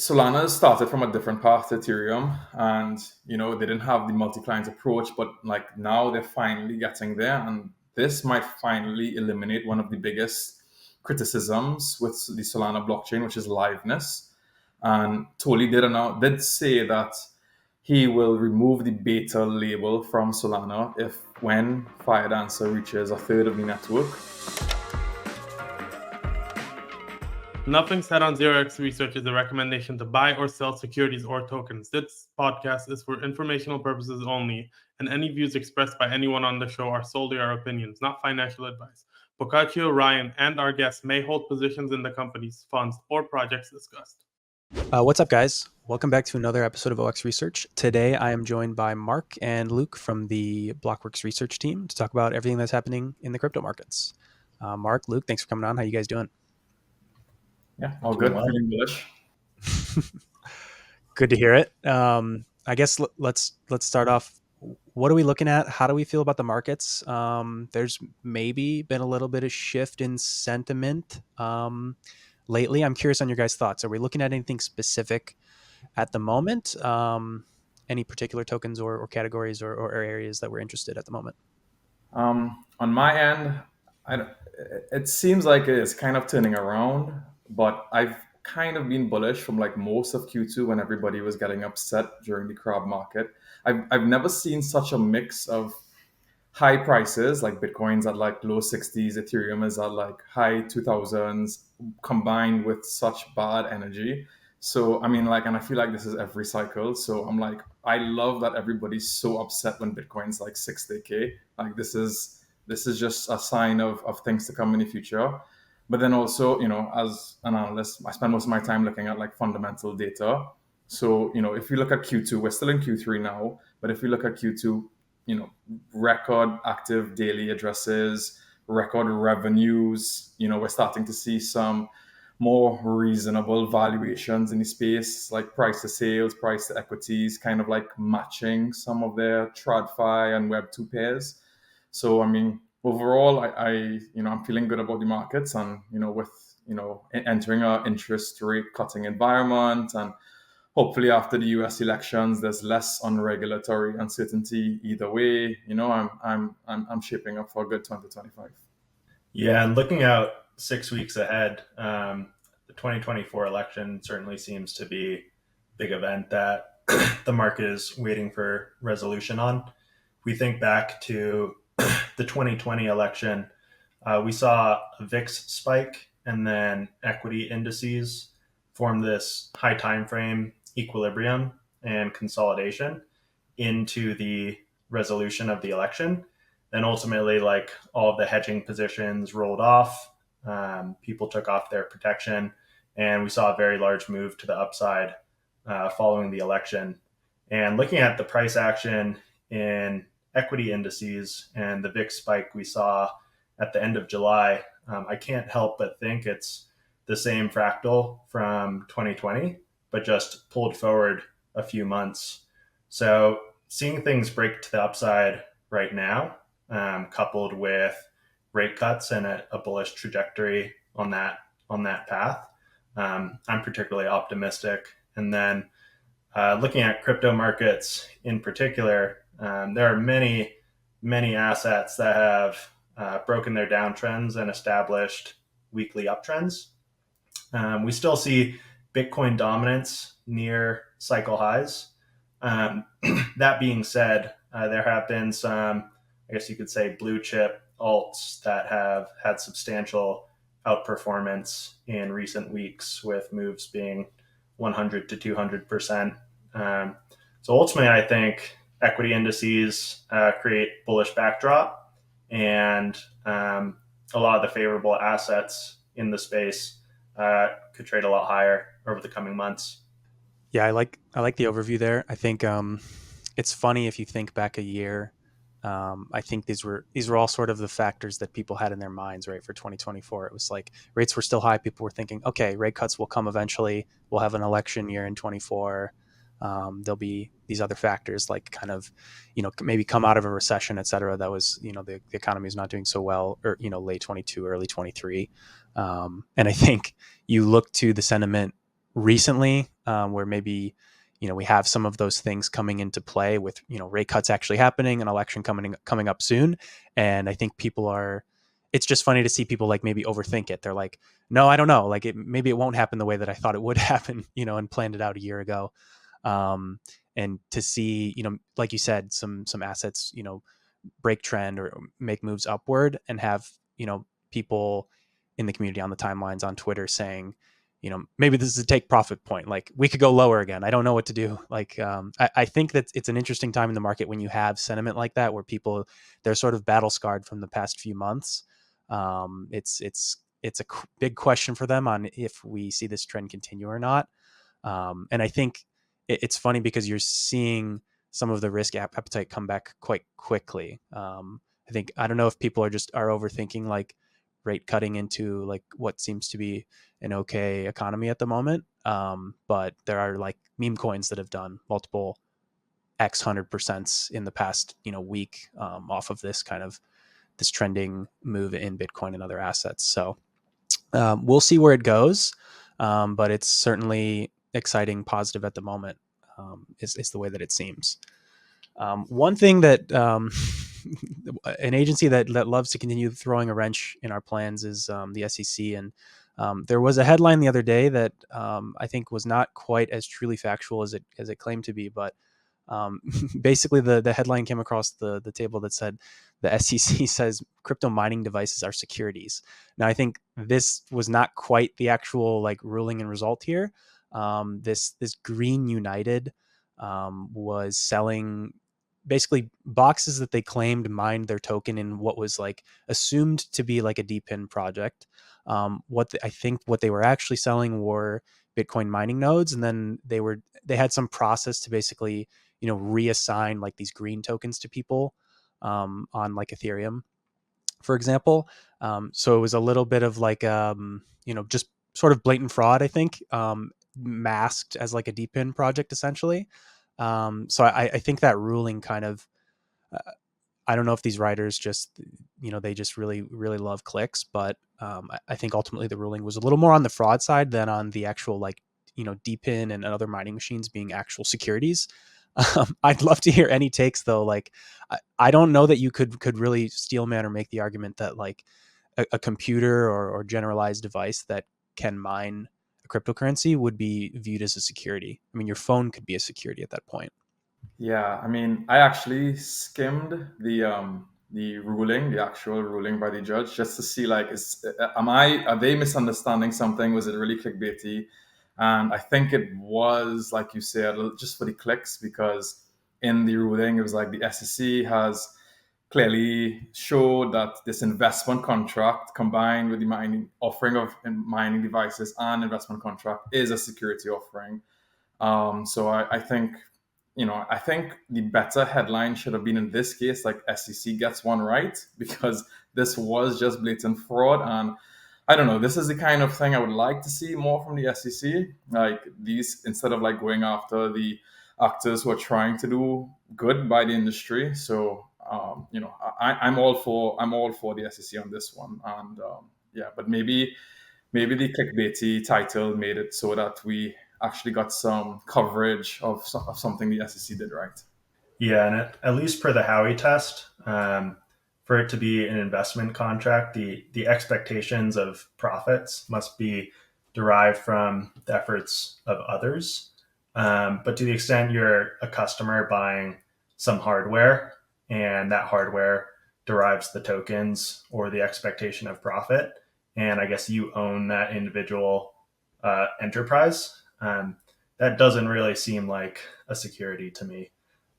Solana started from a different path to Ethereum, and they didn't have the multi-client approach, but like now they're finally getting there, and this might finally eliminate one of the biggest criticisms with the Solana blockchain, which is liveness. And Tolly did say that he will remove the beta label from Solana when Firedancer reaches a third of the network. Nothing said on 0x Research is a recommendation to buy or sell securities or tokens. This podcast is for informational purposes only, and any views expressed by anyone on the show are solely our opinions, not financial advice. Boccaccio, Ryan, and our guests may hold positions in the companies, funds, or projects discussed. What's up, guys? Welcome back to another episode of 0x Research. Today, I am joined by Mark and Luke from the Blockworks Research team to talk about everything that's happening in the crypto markets. Mark, Luke, thanks for coming on. How you guys doing? Yeah, all good. Feeling bullish. Good to hear it. I guess let's start off. What are we looking at? How do we feel about the markets? There's maybe been a little bit of shift in sentiment lately. I'm curious on your guys' thoughts. Are we looking at anything specific at the moment? Any particular tokens or categories or areas that we're interested at the moment? On my end, it seems like it's kind of turning around, but I've kind of been bullish from like most of Q2 when everybody was getting upset during the crab market. I've never seen such a mix of high prices, like Bitcoin's at like low 60s, Ethereum is at like high 2000s, combined with such bad energy. So, I mean, like, and I feel like this is every cycle. So I'm like, I love that everybody's so upset when Bitcoin's like 60K. Like this is just a sign of things to come in the future. But then also, as an analyst, I spend most of my time looking at like fundamental data. So, if you look at Q2, we're still in Q3 now, but if you look at Q2, record active daily addresses, record revenues, we're starting to see some more reasonable valuations in the space, like price to sales, price to equities, kind of like matching some of their TradFi and Web2 pairs. So, I mean, overall, I'm feeling good about the markets, and with entering an interest rate cutting environment, and hopefully after the US elections, there's less on regulatory uncertainty either way. I'm shaping up for a good 2025. Yeah, and looking out 6 weeks ahead, the 2024 election certainly seems to be a big event that the market is waiting for resolution on. If we think back to the 2020 election, we saw a VIX spike, and then equity indices form this high time frame equilibrium and consolidation into the resolution of the election. Then ultimately, like, all of the hedging positions rolled off, people took off their protection, and we saw a very large move to the upside following the election. And looking at the price action in equity indices and the VIX spike we saw at the end of July, I can't help but think it's the same fractal from 2020, but just pulled forward a few months. So seeing things break to the upside right now, coupled with rate cuts and a bullish trajectory on that path, I'm particularly optimistic. And then looking at crypto markets in particular, there are many assets that have broken their downtrends and established weekly uptrends. We still see Bitcoin dominance near cycle highs. That being said, there have been some, I guess you could say, blue chip alts that have had substantial outperformance in recent weeks, with moves being 100 to 200%. So ultimately, I think equity indices create bullish backdrop, and a lot of the favorable assets in the space could trade a lot higher over the coming months. Yeah, I like the overview there. I think it's funny if you think back a year. I think these were all sort of the factors that people had in their minds, right, for 2024. It was like rates were still high. People were thinking, okay, rate cuts will come eventually. We'll have an election year in 24. There'll be these other factors like kind of, maybe come out of a recession, et cetera. That was, the economy is not doing so well, or, late 22, early 23. And I think you look to the sentiment recently, where maybe, we have some of those things coming into play with, rate cuts actually happening, an election coming up soon. And I think it's just funny to see people like maybe overthink it. They're like, no, I don't know. Like maybe it won't happen the way that I thought it would happen, and planned it out a year ago. And to see, like you said, some assets, break trend or make moves upward, and have, people in the community on the timelines on Twitter saying, maybe this is a take profit point. Like we could go lower again. I don't know what to do. Like, I think that it's an interesting time in the market when you have sentiment like that, where people, they're sort of battle scarred from the past few months. It's a big question for them on if we see this trend continue or not. And I think it's funny because you're seeing some of the risk appetite come back quite quickly. I don't know if people are overthinking like rate cutting into like what seems to be an okay economy at the moment. But there are like meme coins that have done multiple X 100% in the past, week, off of this trending move in Bitcoin and other assets. So we'll see where it goes. But it's certainly exciting, positive at the moment, is the way that it seems. One thing that an agency that loves to continue throwing a wrench in our plans is the SEC. And there was a headline the other day that I think was not quite as truly factual as it claimed to be. But basically, the headline came across the table that said the SEC says crypto mining devices are securities. Now, I think this was not quite the actual like ruling and result here. This Green United was selling basically boxes that they claimed mined their token in what was like assumed to be like a DePIN project. I think what they were actually selling were Bitcoin mining nodes, and then they had some process to basically reassign like these green tokens to people on like Ethereum, for example. So it was a little bit of like just sort of blatant fraud, I think, masked as like a DePIN project essentially. So I think that ruling kind of, I don't know if these writers just, they just really, really love clicks, but I think ultimately the ruling was a little more on the fraud side than on the actual like, DePIN and other mining machines being actual securities. I'd love to hear any takes though. Like, I don't know that you could really steelman or make the argument that like a computer or generalized device that can mine a cryptocurrency would be viewed as a security. I mean, your phone could be a security at that point. Yeah, I mean, I actually skimmed the ruling, the actual ruling by the judge, just to see like, are they misunderstanding something? Was it really clickbaity? And I think it was, like you said, just for the clicks, because in the ruling it was like the SEC has clearly showed that this investment contract combined with the mining offering of mining devices and investment contract is a security offering. So I think, I think the better headline should have been in this case, like SEC gets one right, because this was just blatant fraud. And I don't know, this is the kind of thing I would like to see more from the SEC. Like these, instead of like going after the actors who are trying to do good by the industry. So, I'm all for the SEC on this one. And yeah, but maybe the clickbaity title made it so that we actually got some coverage of something the SEC did right. Yeah, and at least per the Howey test, for it to be an investment contract, the expectations of profits must be derived from the efforts of others. But to the extent you're a customer buying some hardware and that hardware derives the tokens or the expectation of profit, and I guess you own that individual enterprise, that doesn't really seem like a security to me.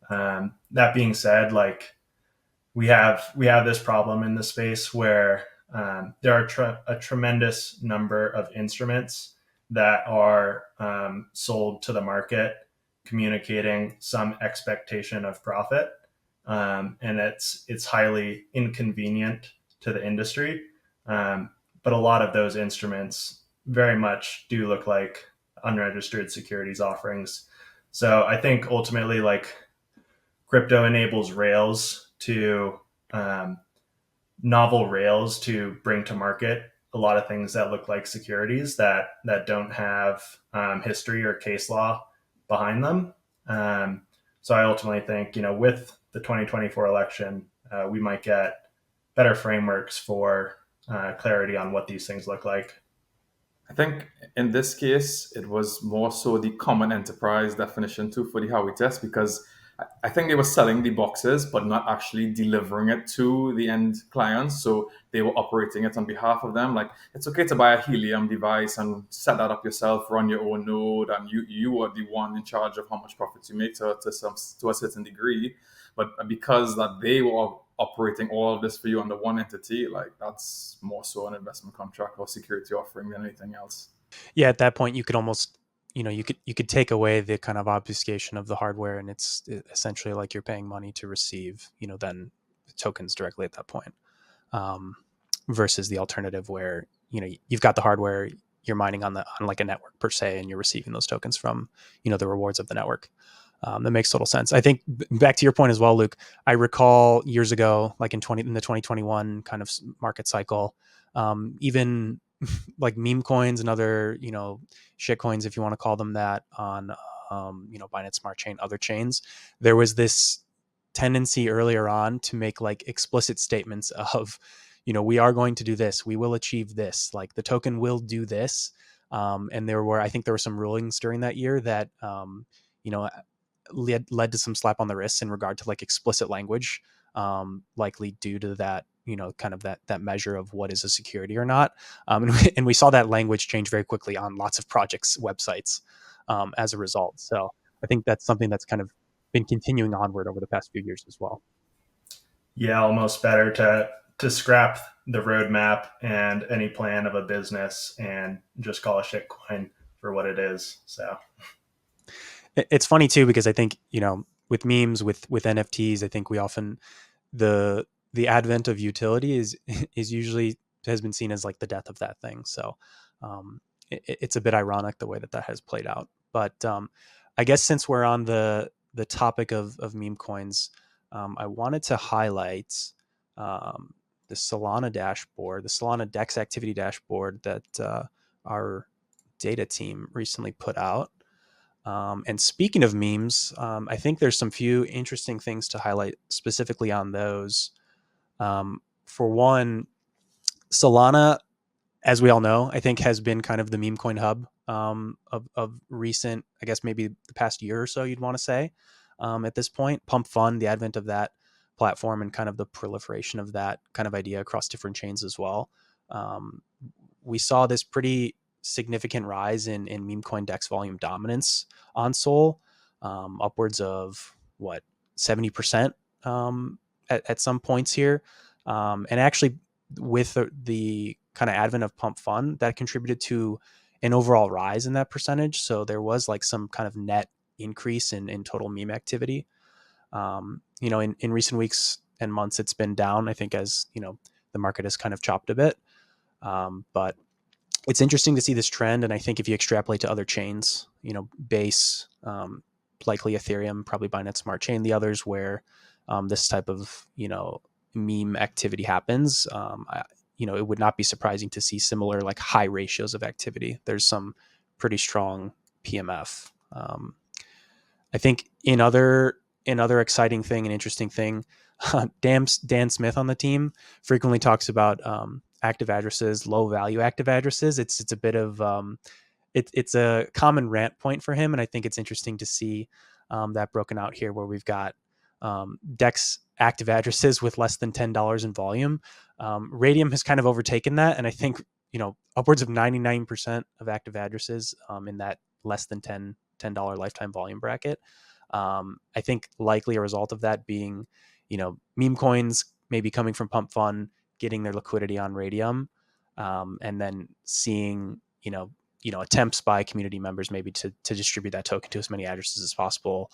That being said, like we have this problem in the space where there are a tremendous number of instruments that are sold to the market, communicating some expectation of profit, and it's highly inconvenient to the industry. But a lot of those instruments very much do look like unregistered securities offerings. So I think ultimately, like crypto enables rails to novel rails to bring to market a lot of things that look like securities that don't have history or case law behind them. So I ultimately think, with the 2024 election, we might get better frameworks for clarity on what these things look like. I think in this case, it was more so the common enterprise definition too for the Howey test, because I think they were selling the boxes, but not actually delivering it to the end clients. So they were operating it on behalf of them. Like, it's okay to buy a Helium device and set that up yourself, run your own node, and you are the one in charge of how much profits you make to a certain degree. But because that they were operating all of this for you under one entity, like, that's more so an investment contract or security offering than anything else. Yeah, at that point, you could almost, you could take away the kind of obfuscation of the hardware, and it's essentially like you're paying money to receive, then tokens directly at that point, versus the alternative where you've got the hardware, you're mining on like a network per se, and you're receiving those tokens from the rewards of the network. That makes total sense. I think back to your point as well, Luke. I recall years ago, like in the 2021 kind of market cycle, even like meme coins and other shit coins, if you want to call them that, on Binance Smart Chain, other chains, there was this tendency earlier on to make like explicit statements of we are going to do this, we will achieve this, like the token will do this, and I think there were some rulings during that year that led to some slap on the wrists in regard to like explicit language, likely due to that kind of that measure of what is a security or not, and we saw that language change very quickly on lots of projects' websites as a result. So I think that's something that's kind of been continuing onward over the past few years as well. Yeah, almost better to scrap the roadmap and any plan of a business and just call a shitcoin for what it is. So it's funny too, because I think with memes, with NFTs, I think we often the advent of utility is usually has been seen as like the death of that thing. So it's a bit ironic the way that has played out. But I guess since we're on the topic of meme coins, I wanted to highlight the Solana dashboard, the Solana DEX activity dashboard that our data team recently put out. And speaking of memes, I think there's some few interesting things to highlight specifically on those. For one, Solana, as we all know, I think has been kind of the meme coin hub of recent, I guess maybe the past year or so, you'd want to say, at this point. Pump Fund, the advent of that platform and kind of the proliferation of that kind of idea across different chains as well. We saw this pretty significant rise in meme coin DEX volume dominance on Sol, upwards of 70% at some points here, and actually with the kind of advent of Pump Fund, that contributed to an overall rise in that percentage. So there was like some kind of net increase in total meme activity. In recent weeks and months, it's been down, I think, as the market has kind of chopped a bit, but it's interesting to see this trend. And I think if you extrapolate to other chains, Base, likely Ethereum, probably Binance Smart Chain, the others where this type of, meme activity happens, it would not be surprising to see similar like high ratios of activity. There's some pretty strong PMF. I think in other exciting thing and interesting thing, Dan Smith on the team frequently talks about active addresses, low value active addresses. It's a bit of it's a common rant point for him, and I think it's interesting to see that broken out here, where we've got DEX active addresses with less than $10 in volume. Radium has kind of overtaken that, and I think upwards of 99% of active addresses in that less than $10 lifetime volume bracket. I think likely a result of that being meme coins maybe coming from Pump Fund, getting their liquidity on Radium, and then seeing attempts by community members maybe to distribute that token to as many addresses as possible.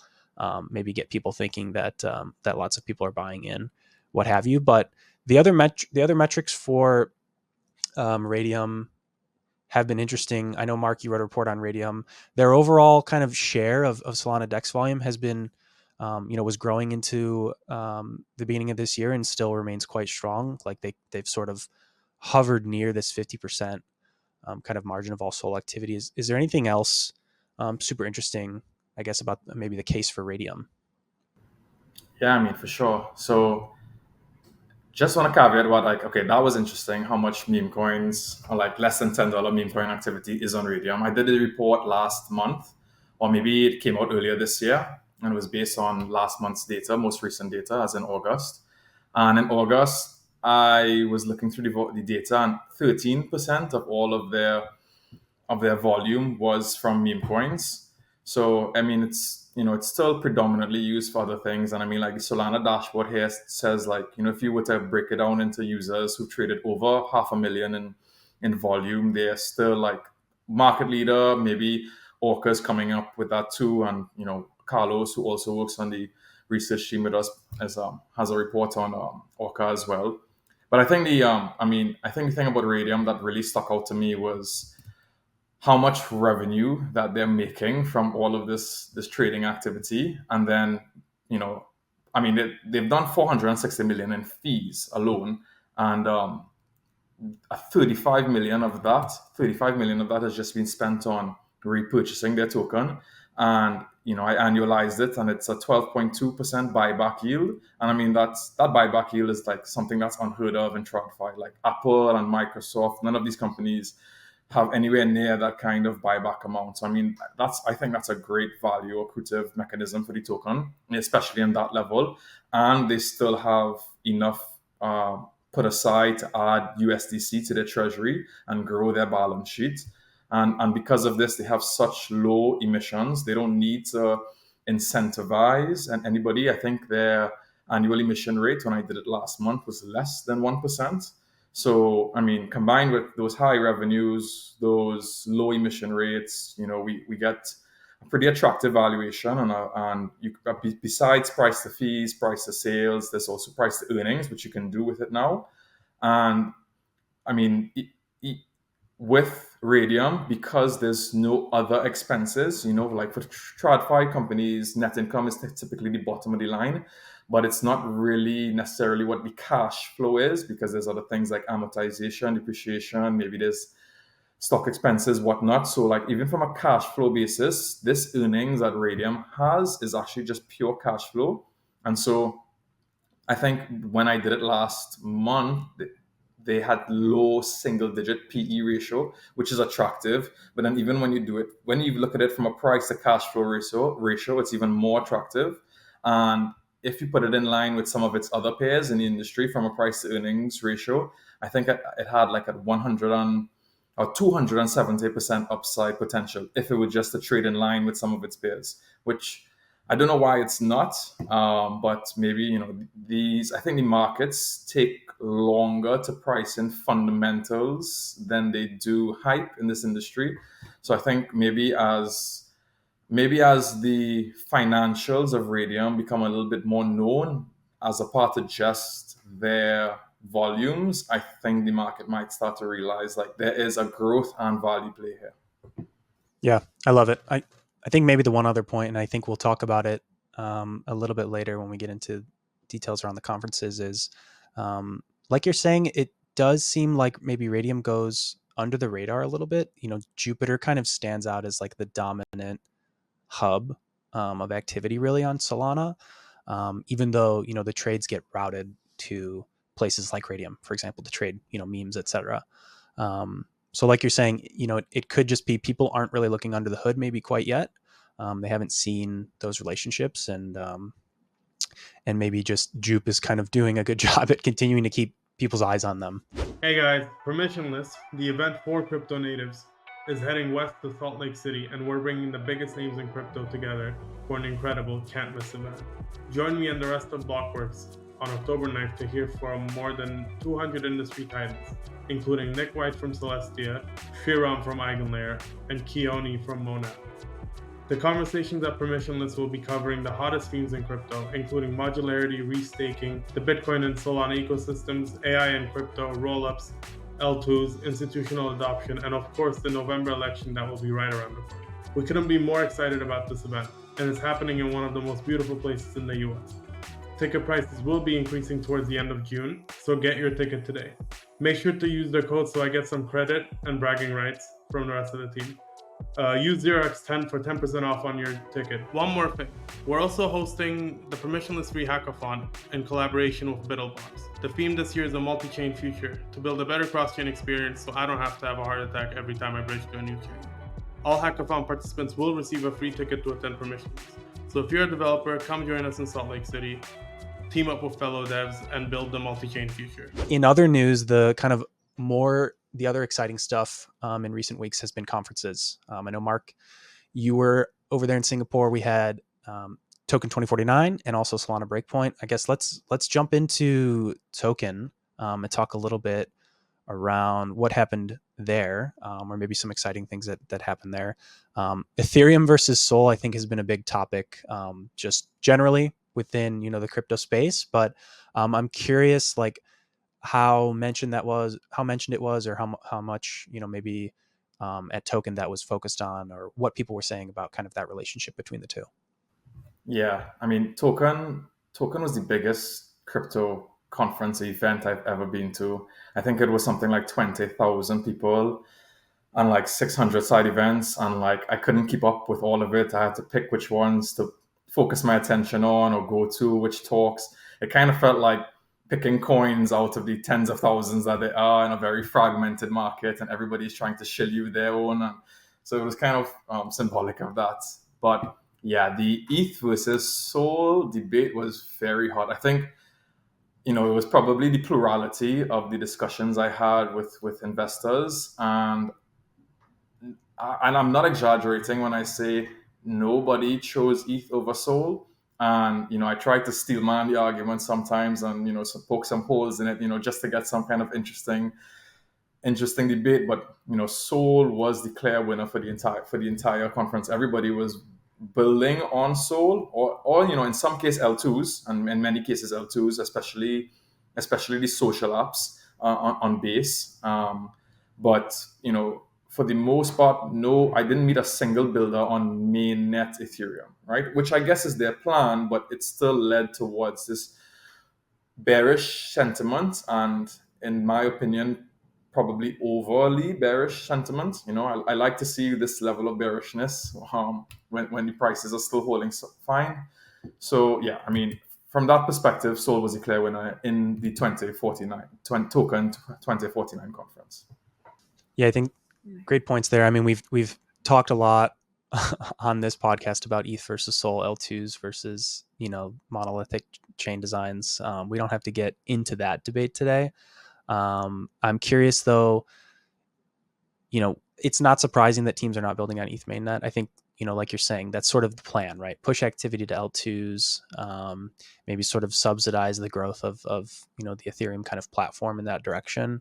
Maybe get people thinking that lots of people are buying in, what have you. But the other metrics for Radium have been interesting. I know, Mark, you wrote a report on Radium. Their overall kind of share of Solana DEX volume has been, was growing into the beginning of this year and still remains quite strong. Like they've sort of hovered near this 50% kind of margin of all sold activity. Is there anything else super interesting, I guess, about maybe the case for Radium? Yeah, I mean, for sure. So just want to caveat about like, okay, that was interesting how much meme coins or like less than $10 meme coin activity is on Radium. I did a report last month, or maybe it came out earlier this year, and it was based on last month's data, most recent data, as in August. And in August, I was looking through the data, and 13% of all of their volume was from meme coins. So I mean, it's still predominantly used for other things. And I mean, like the Solana dashboard here says, like, if you were to break it down into users who traded over 500,000 in volume, they're still like market leader. Maybe Orca's coming up with that too, and Carlos, who also works on the research team with us, has a report on Orca as well. But I think I think the thing about Radium that really stuck out to me was how much revenue that they're making from all of this trading activity. And then, they've done 460 million in fees alone, and 35 million of that has just been spent on repurchasing their token. And I annualized it, and it's a 12.2% buyback yield. And I mean, that buyback yield is like something that's unheard of in TradFi. Like Apple and Microsoft, none of these companies have anywhere near that kind of buyback amount. So I mean, I think that's a great value accretive mechanism for the token, especially in that level. And they still have enough put aside to add USDC to their treasury and grow their balance sheet. And because of this, they have such low emissions. They don't need to incentivize anybody. I think their annual emission rate, when I did it last month, was less than 1%. So, I mean, combined with those high revenues, those low emission rates, we get a pretty attractive valuation. And besides price to fees, price to sales, there's also price to earnings, which you can do with it now. And I mean, with Radium, because there's no other expenses, like for TradFi companies, net income is typically the bottom of the line, but it's not really necessarily what the cash flow is, because there's other things like amortization, depreciation, maybe there's stock expenses, whatnot. So like even from a cash flow basis, this earnings that Radium has is actually just pure cash flow. And so I think when I did it last month, they had low single digit PE ratio, which is attractive. But then even when you look at it from a price to cash flow ratio, it's even more attractive. And if you put it in line with some of its other peers in the industry from a price to earnings ratio, I think it had like a 270% upside potential if it were just to trade in line with some of its peers, which I don't know why it's not, but maybe, I think the markets take longer to price in fundamentals than they do hype in this industry. So I think maybe as the financials of Radium become a little bit more known as a part of just their volumes, I think the market might start to realize like there is a growth and value play here. Yeah, I love it. I think maybe the one other point, and I think we'll talk about it a little bit later when we get into details around the conferences, is like you're saying, it does seem like maybe Radium goes under the radar a little bit. Jupiter kind of stands out as like the dominant hub of activity really on Solana, even though, the trades get routed to places like Radium, for example, to trade, memes, etc. So like you're saying, it could just be people aren't really looking under the hood maybe quite yet. They haven't seen those relationships, and maybe just Jupe is kind of doing a good job at continuing to keep people's eyes on them. Hey guys, Permissionless, the event for crypto natives, is heading west to Salt Lake City, and we're bringing the biggest names in crypto together for an incredible can't-miss event. Join me and the rest of Blockworks on October 9th to hear from more than 200 industry titans, including Nick White from Celestia, Shiram from Eigenlayer, and Keone from Monad. The conversations at Permissionless will be covering the hottest themes in crypto, including modularity, restaking, the Bitcoin and Solana ecosystems, AI and crypto, rollups, L2s, institutional adoption, and of course the November election that will be right around the corner. We couldn't be more excited about this event, and it's happening in one of the most beautiful places in the US. ticket prices will be increasing towards the end of June, so get your ticket today. Make sure to use the code so I get some credit and bragging rights from the rest of the team. Use 0x10 for 10% off on your ticket. One more thing. We're also hosting the Permissionless III Hackathon in collaboration with BiddleBox. The theme this year is a multi-chain future to build a better cross-chain experience so I don't have to have a heart attack every time I bridge to a new chain. All hackathon participants will receive a free ticket to attend Permissionless. So if you're a developer, come join us in Salt Lake City, team up with fellow devs, and build the multi-chain future. In other news, the other exciting stuff in recent weeks has been conferences. I know, Mark, you were over there in Singapore. We had Token2049 and also Solana Breakpoint. I guess let's jump into Token and talk a little bit around what happened there, or maybe some exciting things that happened there. Ethereum versus Sol, I think, has been a big topic just generally within the crypto space. But I'm curious, like, how mentioned it was, or how much maybe at Token that was focused on, or what people were saying about kind of that relationship between the two. Yeah, I mean, Token was the biggest crypto conference event I've ever been to. I think it was something like 20,000 people and like 600 side events, and like I couldn't keep up with all of it. I had to pick which ones to focus my attention on or go to, which talks. It kind of felt like picking coins out of the tens of thousands that they are in a very fragmented market, and everybody's trying to shill you their own. And so it was kind of symbolic of that. But yeah, the ETH versus Sol debate was very hot. I think, it was probably the plurality of the discussions I had with investors. And I'm not exaggerating when I say nobody chose ETH over Sol. And, I try to steel man the argument sometimes and, poke some holes in it, just to get some kind of interesting debate. But, Sol was the clear winner for the entire conference. Everybody was building on Sol, or in some case L2s, and in many cases L2s, especially the social apps on Base. But for the most part, no, I didn't meet a single builder on mainnet Ethereum, right? Which I guess is their plan, but it still led towards this bearish sentiment, and in my opinion, probably overly bearish sentiment. I like to see this level of bearishness when the prices are still holding fine. So yeah, I mean, from that perspective, Sol was a clear winner in the Token 2049 conference. Yeah, I think great points there. I mean, we've talked a lot on this podcast about ETH versus Sol, L2s versus monolithic chain designs. We don't have to get into that debate today. I'm curious though. It's not surprising that teams are not building on ETH mainnet. I think like you're saying, that's sort of the plan, right? Push activity to L2s, maybe sort of subsidize the growth of the Ethereum kind of platform in that direction.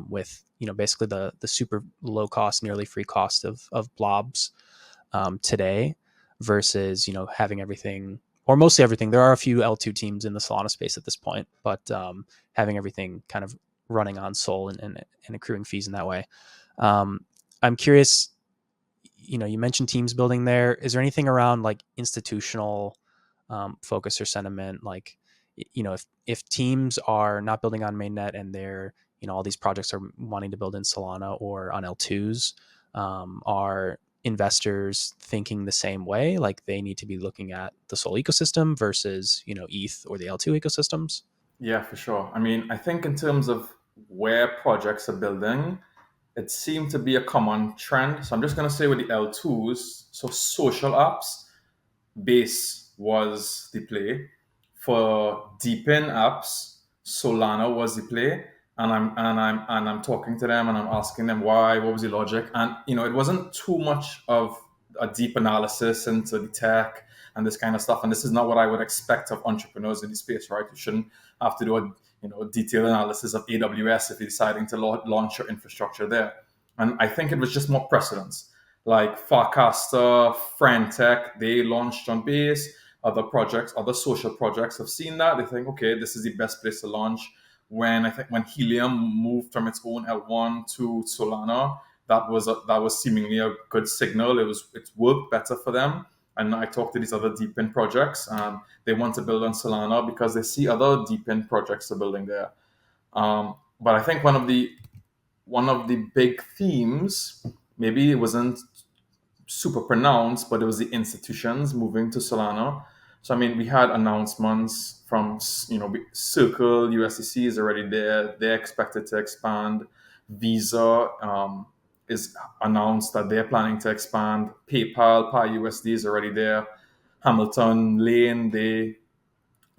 With basically the super low cost, nearly free cost of blobs today, versus having everything, or mostly everything. There are a few L2 teams in the Solana space at this point, but having everything kind of running on Sol and accruing fees in that way. I'm curious, you mentioned teams building there. Is there anything around like institutional focus or sentiment, like if teams are not building on mainnet and they're all these projects are wanting to build in Solana or on L2s, are investors thinking the same way? Like they need to be looking at the Sol ecosystem versus ETH or the L2 ecosystems? Yeah, for sure. I mean, I think in terms of where projects are building, it seemed to be a common trend. So I'm just going to say with the L2s, so social apps, Base was the play. For deep-in apps, Solana was the play. And I'm talking to them and I'm asking them why, what was the logic? And it wasn't too much of a deep analysis into the tech and this kind of stuff. And this is not what I would expect of entrepreneurs in the space, right? You shouldn't have to do a detailed analysis of AWS if you're deciding to launch your infrastructure there. And I think it was just more precedence. Like Farcaster, Friendtech, they launched on Base. Other social projects have seen that. They think, okay, this is the best place to launch. When Helium moved from its own L1 to Solana, that was seemingly a good signal. It worked better for them. and I talked to these other deep-in projects, and they want to build on Solana because they see other deep-in projects are building there. But I think one of the big themes, maybe it wasn't super pronounced, but it was the institutions moving to Solana. So I mean, we had announcements from Circle, USDC is already there. They're expected to expand. Visa is announced that they're planning to expand. PayPal, PayUSD is already there. Hamilton Lane,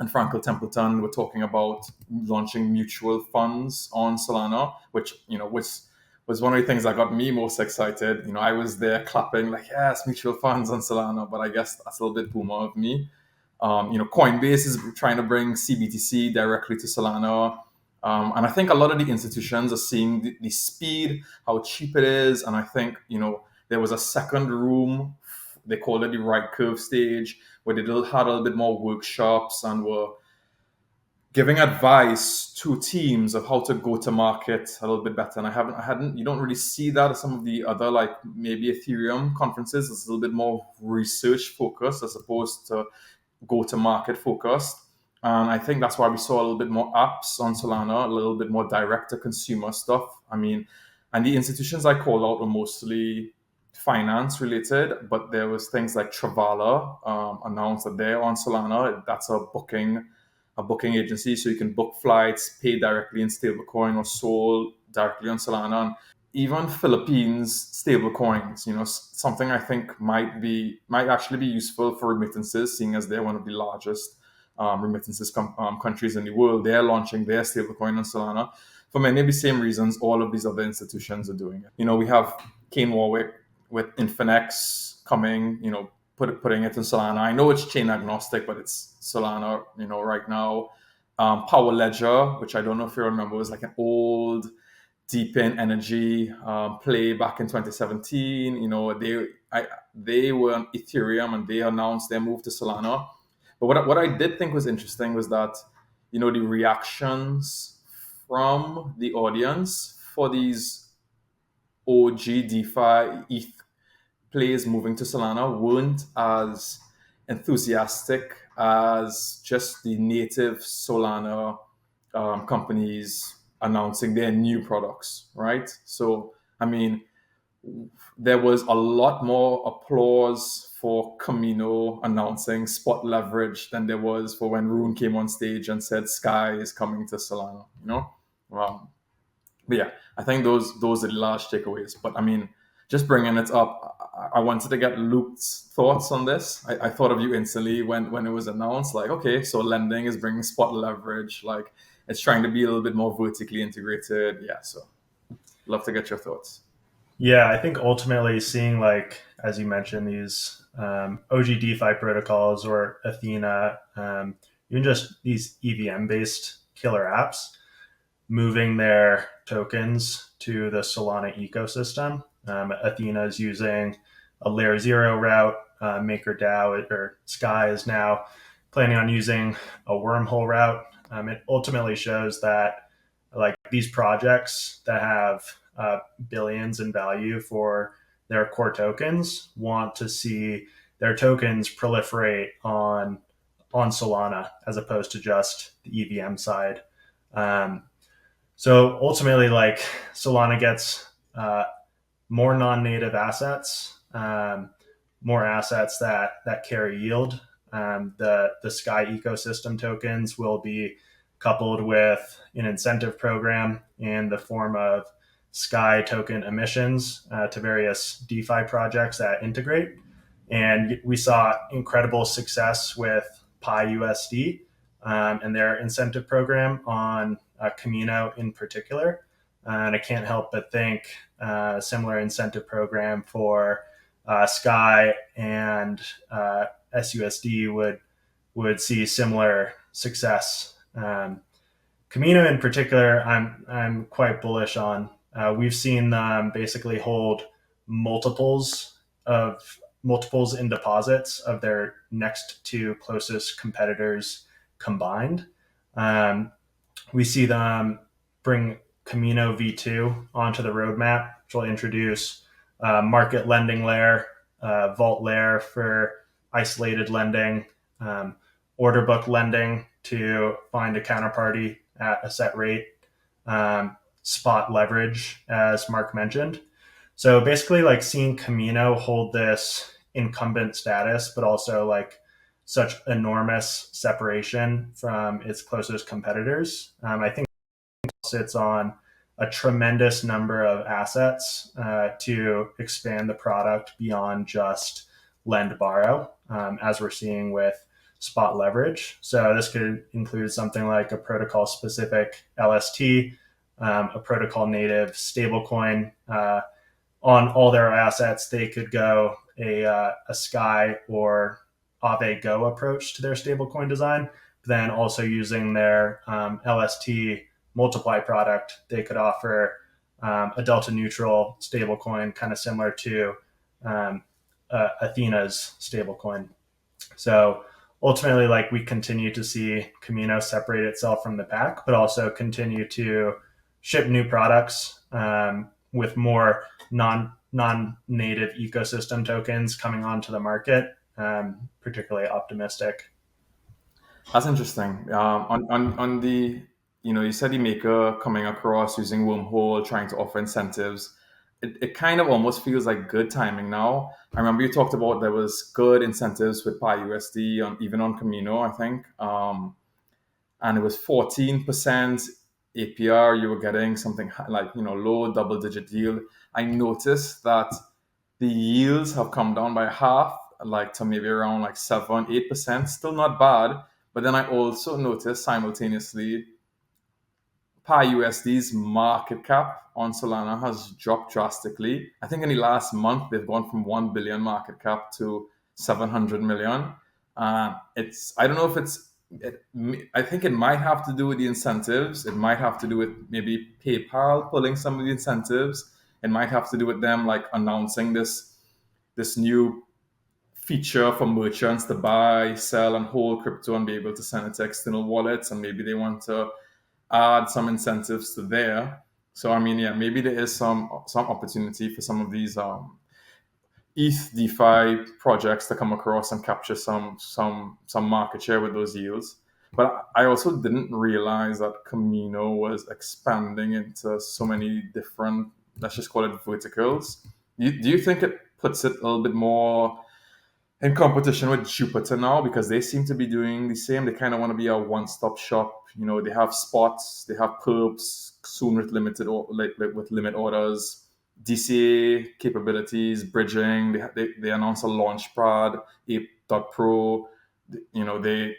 and Frankel Templeton were talking about launching mutual funds on Solana, which was one of the things that got me most excited. I was there clapping yes, mutual funds on Solana, but I guess that's a little bit boomer of me. Coinbase is trying to bring CBTC directly to Solana. And I think a lot of the institutions are seeing the speed, how cheap it is. And I think, there was a second room, they called it the right curve stage, where they had a little bit more workshops and were giving advice to teams of how to go to market a little bit better. And you don't really see that at some of the other, like maybe Ethereum conferences. It's a little bit more research focused as opposed to go to market focused. And I think that's why we saw a little bit more apps on Solana, a little bit more direct to consumer stuff. And the institutions I called out were mostly finance related, but there was things like Travala announced that they're on Solana. That's a booking agency, so you can book flights, pay directly in stablecoin or Sol directly on Solana. And even Philippines stablecoins, something I think might actually be useful for remittances, seeing as they're one of the largest remittances countries in the world. They're launching their stablecoin on Solana. For many of the same reasons, all of these other institutions are doing it. We have Kane Warwick with Infinex coming, putting it in Solana. I know it's chain agnostic, but it's Solana, right now. Power Ledger, which I don't know if you remember, was like an old deep in energy play back in 2017. They were on Ethereum and they announced their move to Solana. But what I did think was interesting was that, the reactions from the audience for these OG DeFi ETH plays moving to Solana weren't as enthusiastic as just the native Solana companies announcing their new products, right? So, there was a lot more applause for Kamino announcing spot leverage than there was for when Rune came on stage and said Sky is coming to Solana, But yeah, I think those are the large takeaways. But just bringing it up, I wanted to get Luke's thoughts on this. I thought of you instantly when it was announced, like, okay, so lending is bringing spot leverage, like it's trying to be a little bit more vertically integrated. Yeah, so love to get your thoughts. Yeah, I think ultimately seeing, like, as you mentioned, these OG DeFi protocols or Athena, even just these EVM-based killer apps, moving their tokens to the Solana ecosystem. Athena is using a layer 0 route. MakerDAO or Sky is now planning on using a wormhole route. It ultimately shows that, like, these projects that have billions in value for their core tokens want to see their tokens proliferate on Solana as opposed to just the EVM side. So ultimately, like, Solana gets more non-native assets, more assets that carry yield. The Sky ecosystem tokens will be coupled with an incentive program in the form of Sky token emissions to various DeFi projects that integrate. And we saw incredible success with PayUSD and their incentive program on Kamino in particular. And I can't help but think a similar incentive program for Sky and SUSD would see similar success. Camino in particular, I'm quite bullish on. We've seen them basically hold multiples in deposits of their next two closest competitors combined. We see them bring Kamino V2 onto the roadmap, which will introduce market lending layer, vault layer for isolated lending, order book lending to find a counterparty at a set rate, spot leverage, as Mark mentioned. So basically, like seeing Kamino hold this incumbent status, but also like such enormous separation from its closest competitors, I think it sits on a tremendous number of assets to expand the product beyond just lend borrow, as we're seeing with spot leverage. So this could include something like a protocol specific LST, a protocol native stablecoin. On all their assets, they could go a Sky or Aave Go approach to their stablecoin design. Then also using their LST multiply product, they could offer a delta neutral stablecoin, kind of similar to Athena's stablecoin. So ultimately, like we continue to see Kamino separate itself from the pack, but also continue to ship new products with more non-native ecosystem tokens coming onto the market. Particularly optimistic. That's interesting. On the, you said the maker coming across using Wormhole, trying to offer incentives. It kind of almost feels like good timing now. I remember you talked about there was good incentives with PyUSD even on Kamino, I think. And it was 14% APR. You were getting something like, low double digit yield. I noticed that the yields have come down by half, like to maybe around like 7-8%. Still not bad. But then I also noticed simultaneously PyUSD's market cap on Solana has dropped drastically. I think in the last month they've gone from 1 billion market cap to 700 million. I don't know if I think it might have to do with the incentives. It might have to do with maybe PayPal pulling some of the incentives. It might have to do with them like announcing this new feature for merchants to buy, sell, and hold crypto and be able to send it to external wallets. And maybe they want to add some incentives to there. So I mean, yeah, maybe there is some opportunity for some of these ETH DeFi projects to come across and capture some market share with those yields. But I also didn't realize that Kamino was expanding into so many different, let's just call it verticals. Do you think it puts it a little bit more in competition with Jupiter now, because they seem to be doing the same? They kind of want to be a one-stop shop. They have spots, they have perps, soon with with limit orders, DCA capabilities, bridging. They announced a launch pad, Ape.pro. They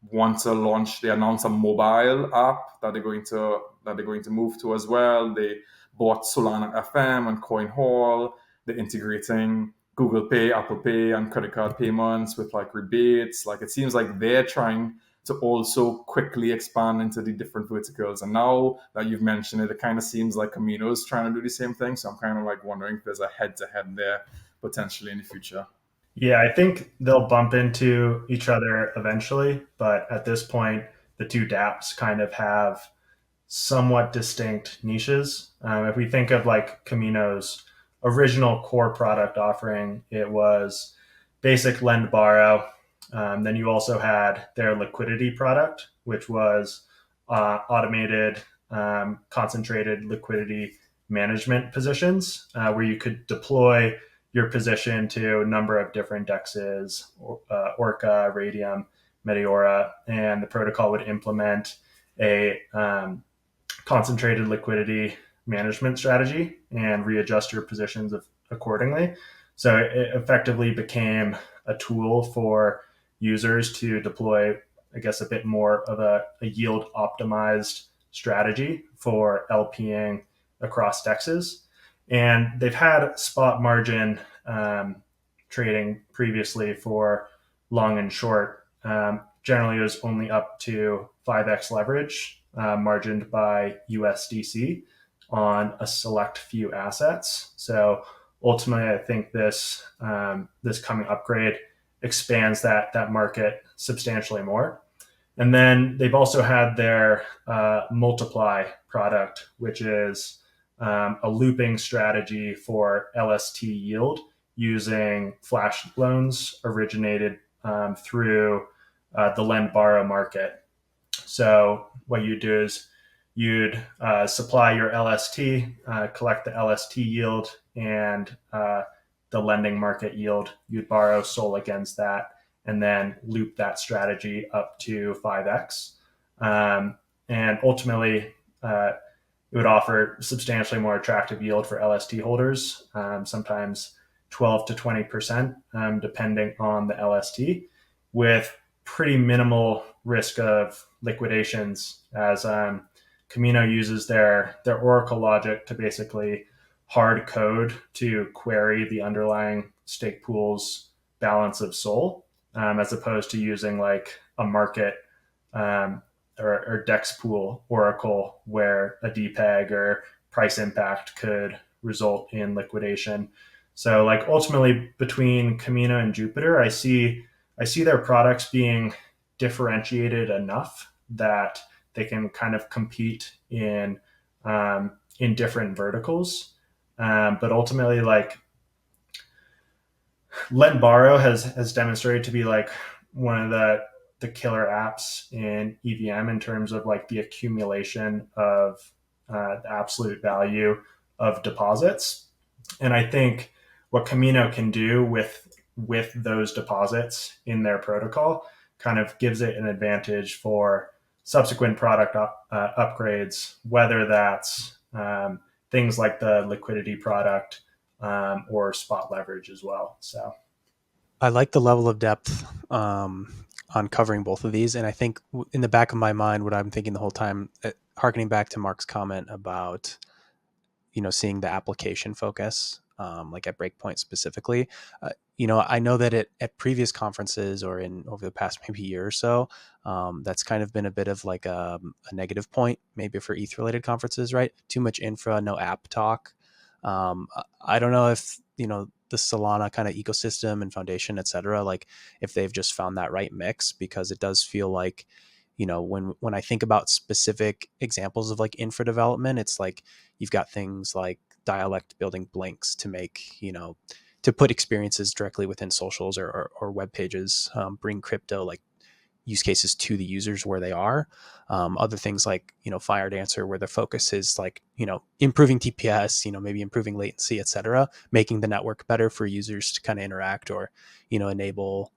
want to launch. They announced a mobile app that they're going to move to as well. They bought Solana FM and CoinHall. They're integrating Google Pay, Apple Pay, and credit card payments with like rebates. Like it seems like they're trying to also quickly expand into the different verticals. And now that you've mentioned it, it kind of seems like Kamino is trying to do the same thing. So I'm kind of like wondering if there's a head-to-head there potentially in the future. Yeah, I think they'll bump into each other eventually, but at this point, the two dApps kind of have somewhat distinct niches. If we think of like Kamino's original core product offering, it was basic lend borrow. Then you also had their liquidity product, which was automated concentrated liquidity management positions, where you could deploy your position to a number of different dexes, Orca, Radium, Meteora, and the protocol would implement a concentrated liquidity management strategy and readjust your positions accordingly. So it effectively became a tool for users to deploy, I guess, a bit more of a yield optimized strategy for LPing across dexes. And they've had spot margin trading previously for long and short. Generally, it was only up to 5x leverage, margined by USDC on a select few assets. So ultimately, I think this coming upgrade expands that market substantially more. And then they've also had their multiply product, which is a looping strategy for LST yield using flash loans originated through the lend borrow market. So what you do is you'd supply your LST, collect the LST yield and the lending market yield. You'd borrow SOL against that, and then loop that strategy up to 5x. And ultimately, it would offer substantially more attractive yield for LST holders, sometimes 12 to 20%, depending on the LST, with pretty minimal risk of liquidations, as Kamino uses their Oracle logic to basically hard code to query the underlying stake pool's balance of SOL, as opposed to using like a market or DEX pool Oracle, where a DPEG or price impact could result in liquidation. So like ultimately between Kamino and Jupiter, I see their products being differentiated enough that they can kind of compete in different verticals. But ultimately, like Lend Borrow has demonstrated to be like one of the killer apps in EVM in terms of like the accumulation of the absolute value of deposits. And I think what Kamino can do with those deposits in their protocol kind of gives it an advantage for subsequent product upgrades, whether that's things like the liquidity product or spot leverage as well. So I like the level of depth on covering both of these. And I think in the back of my mind, what I'm thinking the whole time, harkening back to Mark's comment about, seeing the application focus, like at Breakpoint specifically, I know that at previous conferences or over the past maybe year or so, that's kind of been a bit of like a negative point, maybe for ETH related conferences, right? Too much infra, no app talk. I don't know if, the Solana kind of ecosystem and foundation, et cetera, like if they've just found that right mix, because it does feel like, when I think about specific examples of like infra development, it's like you've got things like Dialect building blinks to make, to put experiences directly within socials or web pages, bring crypto like use cases to the users where they are. Other things like, Firedancer, where the focus is like, improving TPS, maybe improving latency, et cetera, making the network better for users to kind of interact or, enable,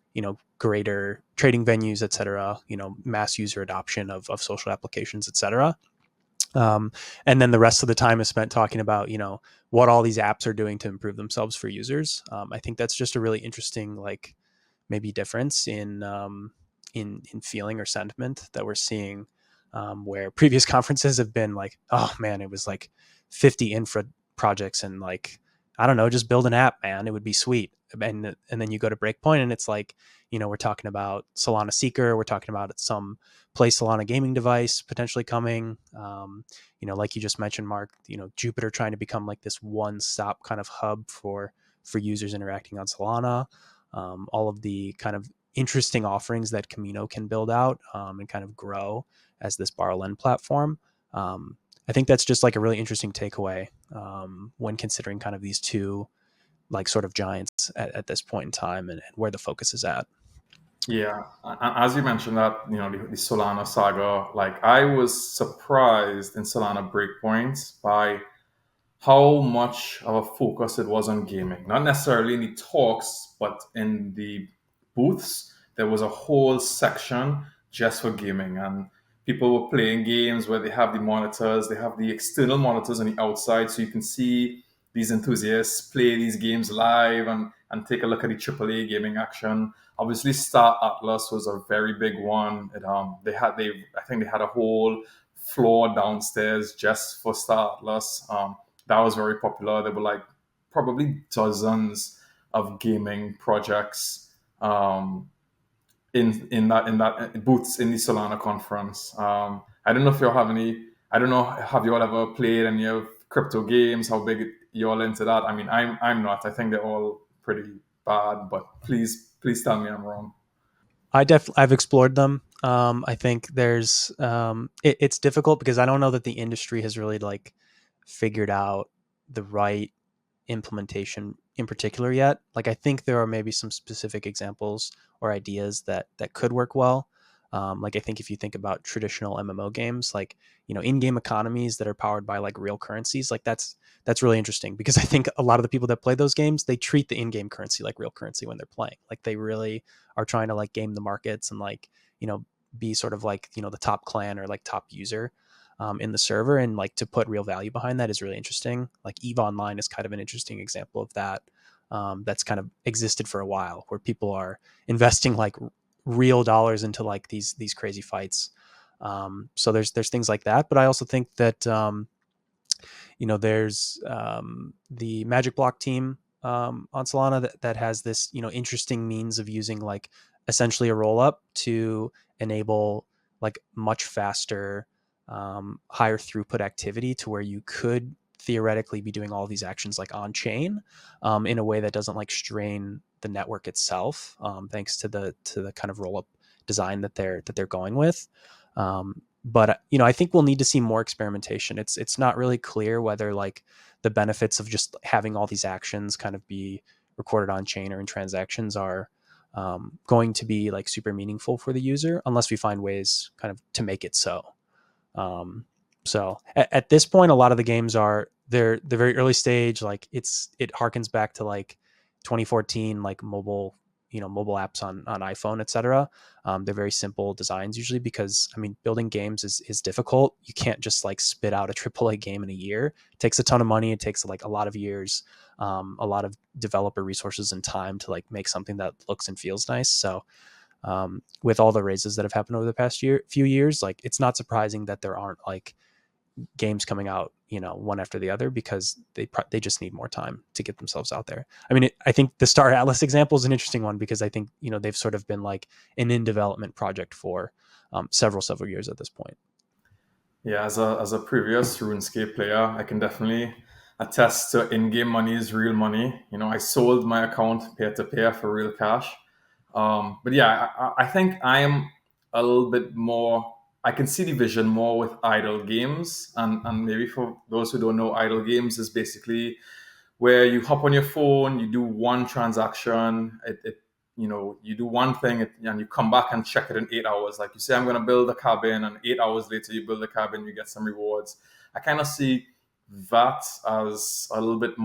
greater trading venues, et cetera, mass user adoption of social applications, et cetera. And then the rest of the time is spent talking about, what all these apps are doing to improve themselves for users. I think that's just a really interesting, like maybe difference in feeling or sentiment that we're seeing, where previous conferences have been like, oh man, it was like 50 infra projects and like, I don't know, just build an app, man. It would be sweet. And then you go to Breakpoint and it's like, we're talking about Solana Seeker. We're talking about some Play Solana gaming device potentially coming. Like you just mentioned, Mark, Jupiter trying to become like this one-stop kind of hub for users interacting on Solana. All of the kind of interesting offerings that Kamino can build out and kind of grow as this borrow lend platform. I think that's just like a really interesting takeaway when considering kind of these two like sort of giants at this point in time and where the focus is at. Yeah, as you mentioned that, the Solana saga, like I was surprised in Solana Breakpoints by how much of a focus it was on gaming. Not necessarily in the talks, but in the booths, there was a whole section just for gaming. And people were playing games where they have the monitors, they have the external monitors on the outside, so you can see these enthusiasts play these games live and take a look at the AAA gaming action. Obviously, Star Atlas was a very big one. I think they had a whole floor downstairs just for Star Atlas. That was very popular. There were like probably dozens of gaming projects in that booths in the Solana conference. I don't know if you all have any. I don't know. Have you all ever played any of crypto games? How big you all into that? I mean, I'm not. I think they're all pretty bad. But please tell me I'm wrong. I've explored them. I think there's it's difficult because I don't know that the industry has really like figured out the right implementation in particular yet. Like, I think there are maybe some specific examples or ideas that could work well. Like, I think if you think about traditional MMO games, like, in-game economies that are powered by like real currencies, like that's really interesting, because I think a lot of the people that play those games, they treat the in-game currency like real currency when they're playing. Like, they really are trying to like game the markets and like, be sort of like, the top clan or like top user in the server, and like to put real value behind that is really interesting. Like, EVE Online is kind of an interesting example of that. That's kind of existed for a while, where people are investing like real dollars into like these crazy fights. So there's things like that, but I also think that there's the Magic Block team on Solana that has this interesting means of using like essentially a roll up to enable like much faster, higher throughput activity, to where you could theoretically be doing all these actions like on chain, in a way that doesn't like strain the network itself, thanks to the kind of roll up design that they're going with. But I think we'll need to see more experimentation. It's not really clear whether like the benefits of just having all these actions kind of be recorded on chain or in transactions are going to be like super meaningful for the user, unless we find ways kind of to make it so. So at this point, a lot of the games are they're very early stage. Like, it harkens back to like 2014, like mobile apps on iPhone, etc. They're very simple designs usually, because I mean, building games is difficult. You can't just like spit out a AAA game in a year. It takes a ton of money. It takes like a lot of years, a lot of developer resources and time to like make something that looks and feels nice. So with all the raises that have happened over the past few years, like, it's not surprising that there aren't like games coming out, one after the other, because they just need more time to get themselves out there. I mean, I think the Star Atlas example is an interesting one, because I think, they've sort of been like an in development project for several years at this point. Yeah, as a previous RuneScape player, I can definitely attest to in-game money is real money. I sold my account peer-to-peer for real cash. But yeah, I think I am a little bit more. I can see the vision more with idle games, and maybe for those who don't know, idle games is basically where you hop on your phone, you do one transaction, you do one thing, and you come back and check it in 8 hours. Like, you say, I'm going to build a cabin, and 8 hours later, you build a cabin, you get some rewards. I kind of see that as a little bit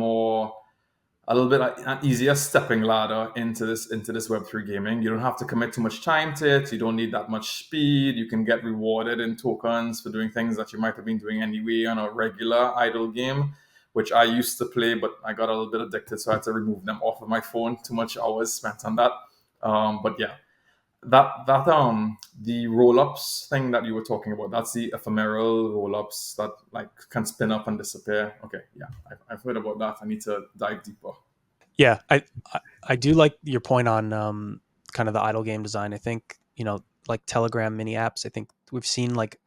like an easier stepping ladder into this Web3 gaming. You don't have to commit too much time to it. You don't need that much speed. You can get rewarded in tokens for doing things that you might have been doing anyway on a regular idle game, which I used to play, but I got a little bit addicted, so I had to remove them off of my phone. Too much hours spent on that. But yeah, that the roll-ups thing that you were talking about, that's the ephemeral roll-ups that like can spin up and disappear. Okay, yeah, I've heard about that. I need to dive deeper. Yeah, I do like your point on kind of the idle game design. I think, like Telegram mini apps, I think we've seen like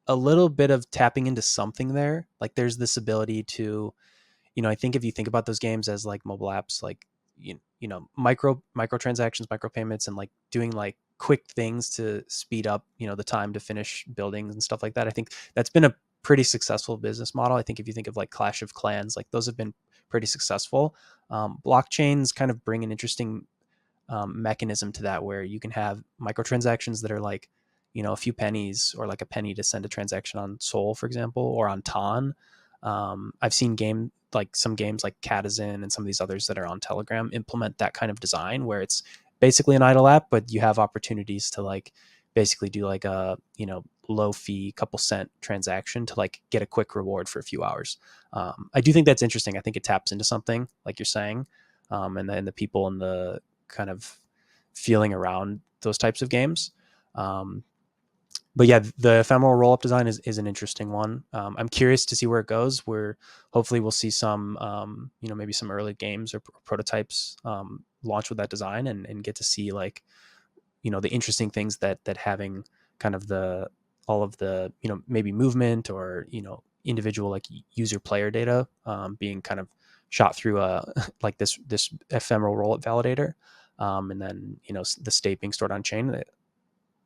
a little bit of tapping into something there. Like, there's this ability to, I think if you think about those games as like mobile apps, like, micro transactions, micro payments, and like doing like quick things to speed up, the time to finish buildings and stuff like that. I think that's been a pretty successful business model. I think if you think of like Clash of Clans, like, those have been pretty successful. Blockchains kind of bring an interesting mechanism to that, where you can have microtransactions that are like, a few pennies, or like a penny to send a transaction on Sol, for example, or on Ton. I've seen some games like Catizen and some of these others that are on Telegram implement that kind of design, where it's basically an idle app, but you have opportunities to like basically do like a low fee couple cent transaction to like get a quick reward for a few hours. I do think that's interesting. I think it taps into something, like you're saying, and then the people in the kind of feeling around those types of games. But yeah, the ephemeral roll-up design is an interesting one. I'm curious to see where it goes. Where hopefully we'll see some, maybe some early games or prototypes launch with that design, and get to see like, the interesting things that having kind of all of the maybe movement, or individual like user player data being kind of shot through like this ephemeral roll-up validator, and then the state being stored on chain.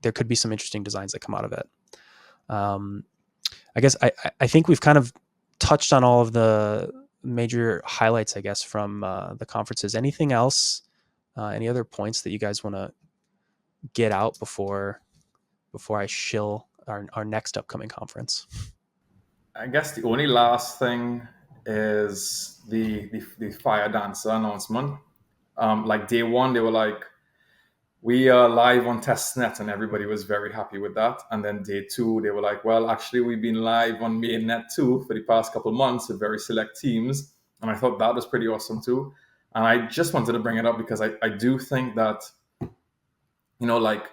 There could be some interesting designs that come out of it. I guess I think we've kind of touched on all of the major highlights, I guess, from the conferences. Anything else? Any other points that you guys want to get out before I shill our next upcoming conference? I guess the only last thing is the Firedancer announcement. Like day one, they were like, we are live on testnet, and everybody was very happy with that. And then day two, they were like, well, actually, we've been live on mainnet too for the past couple of months with very select teams. And I thought that was pretty awesome too. And I just wanted to bring it up because I do think that, like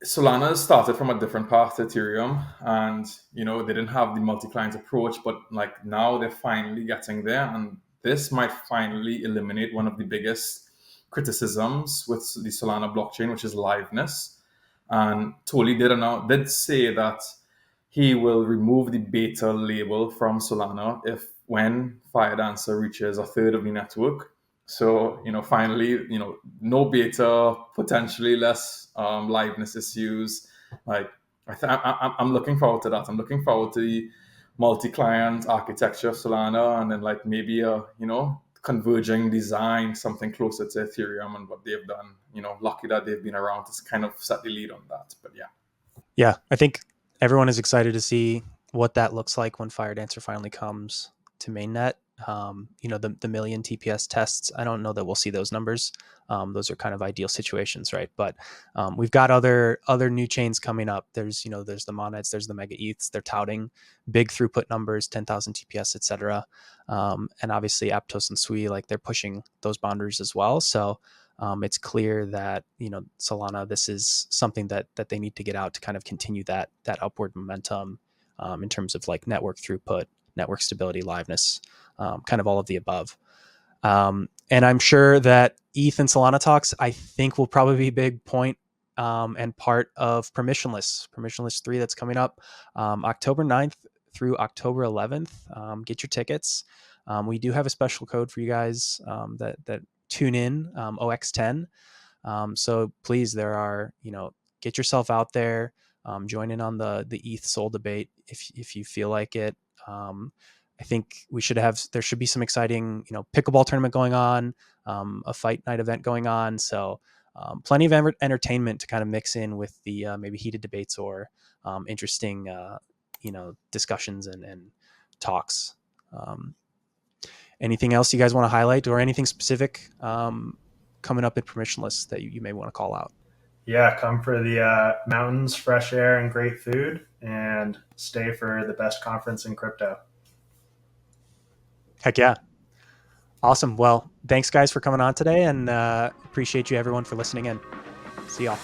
Solana started from a different path to Ethereum, and they didn't have the multi-client approach, but like now they're finally getting there, and this might finally eliminate one of the biggest criticisms with the Solana blockchain, which is liveness. And Toli did say that he will remove the beta label from Solana when Firedancer reaches a third of the network. So, finally, no beta, potentially less liveness issues. Like, I'm looking forward to that. I'm looking forward to the multi-client architecture of Solana, and then like maybe a, converging design, something closer to Ethereum and what they've done. Lucky that they've been around to kind of set the lead on that. But yeah. Yeah, I think everyone is excited to see what that looks like when Firedancer finally comes to mainnet. The million TPS tests, I don't know that we'll see those numbers. Those are kind of ideal situations, right? But we've got other new chains coming up. There's the Monets, there's the Mega ETHs. They're touting big throughput numbers, 10,000 TPS, etc. And obviously Aptos and Sui, like they're pushing those boundaries as well. So it's clear that Solana, this is something that they need to get out to kind of continue that upward momentum in terms of like network throughput, network stability, liveness, kind of all of the above. And I'm sure that ETH and Solana talks, I think, will probably be a big point and part of Permissionless 3 that's coming up October 9th through October 11th. Get your tickets. We do have a special code for you guys that tune in, OX10. So please, get yourself out there, join in on the ETH Sol debate if you feel like it. I think there should be some exciting, pickleball tournament going on, a fight night event going on. So plenty of entertainment to kind of mix in with the maybe heated debates or interesting, discussions and talks. Anything else you guys want to highlight or anything specific coming up at Permissionless that you may want to call out? Yeah, come for the mountains, fresh air, and great food, and stay for the best conference in crypto. Heck yeah. Awesome. Well, thanks guys for coming on today, and appreciate you everyone for listening in. See y'all.